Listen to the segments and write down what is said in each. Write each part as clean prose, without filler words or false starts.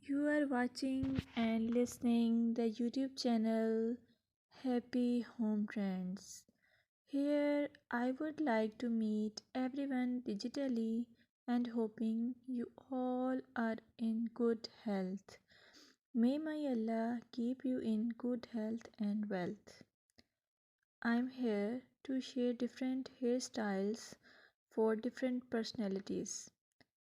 You are watching and listening the YouTube channel Happy Home Trends. Here I would like to meet everyone digitally and hoping you all are in good health. May my Allah keep you in good health and wealth. I'm here to share different hairstyles for different personalities,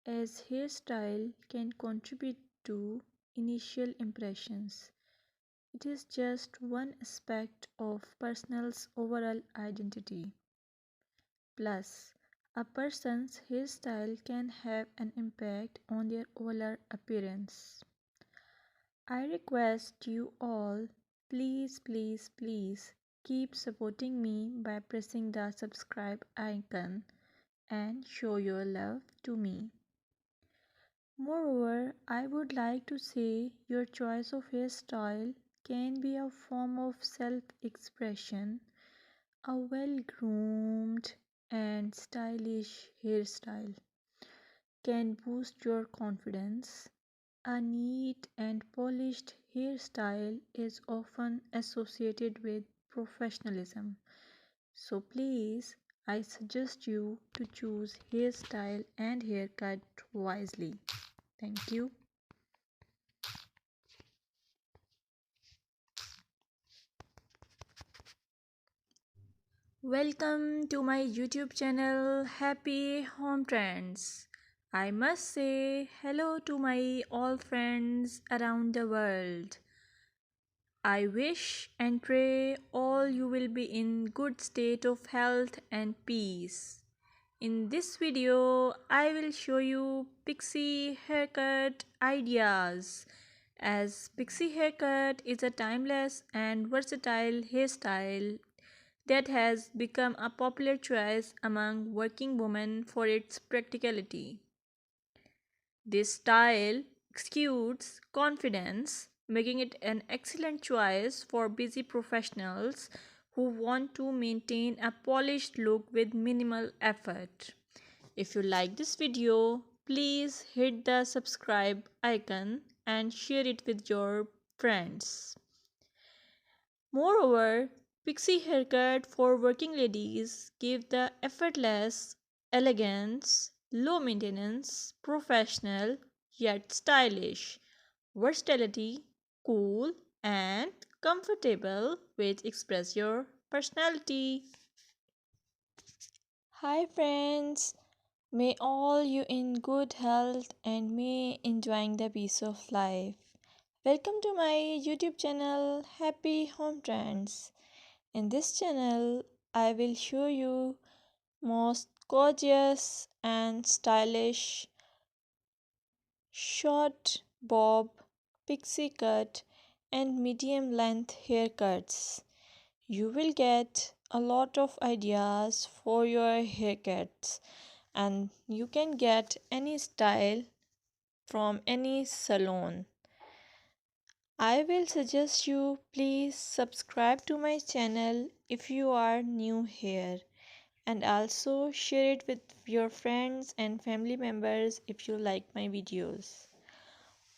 as hairstyle can contribute to initial impressions. It is just one aspect of person's overall identity. Plus, a person's hairstyle can have an impact on their overall appearance. I request you all, please keep supporting me by pressing the subscribe icon and show your love to me. Moreover, I would like to say your choice of hairstyle can be a form of self expression. A well groomed and stylish hairstyle can boost your confidence. A neat and polished hairstyle is often associated with professionalism. So please, I suggest you to choose hairstyle and haircut wisely. Thank you. Welcome to my YouTube channel Happy Home Trends. I must say hello to my all friends around the world. I wish and pray all you will be in good state of health and peace. In this video, I will show you pixie haircut ideas, as pixie haircut is a timeless and versatile hairstyle that has become a popular choice among working women for its practicality. This style exudes confidence, making it an excellent choice for busy professionals who want to maintain a polished look with minimal effort. If you like this video, please hit the subscribe icon and share it with your friends. Moreover, pixie haircut for working ladies give the effortless elegance, low maintenance, professional yet stylish, versatility, cool and comfortable which express your personality. Hi friends, may all you in good health and may enjoying the peace of life. Welcome to my YouTube channel Happy Home Trends. In this channel, I will show you most gorgeous and stylish short bob, pixie cut and medium length haircuts. You will get a lot of ideas for your haircuts and you can get any style from any salon. I will suggest you please subscribe to my channel if you are new here, and also share it with your friends and family members if you like my videos.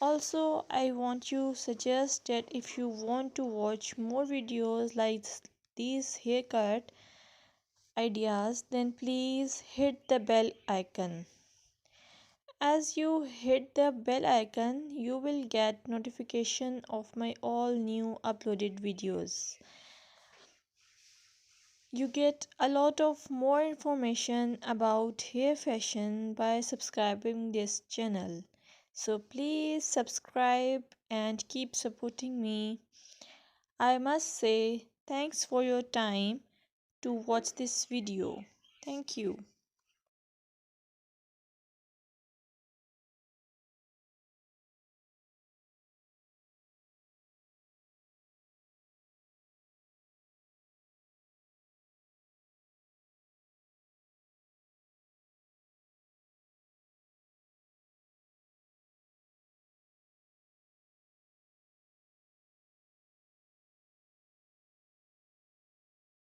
Also, I want to suggest that if you want to watch more videos like these haircut ideas, then please hit the bell icon. As you hit the bell icon, you will get notification of my all new uploaded videos. You get a lot of more information about hair fashion by subscribing this channel. So please subscribe and keep supporting me. I must say thanks for your time to watch this video. Thank you.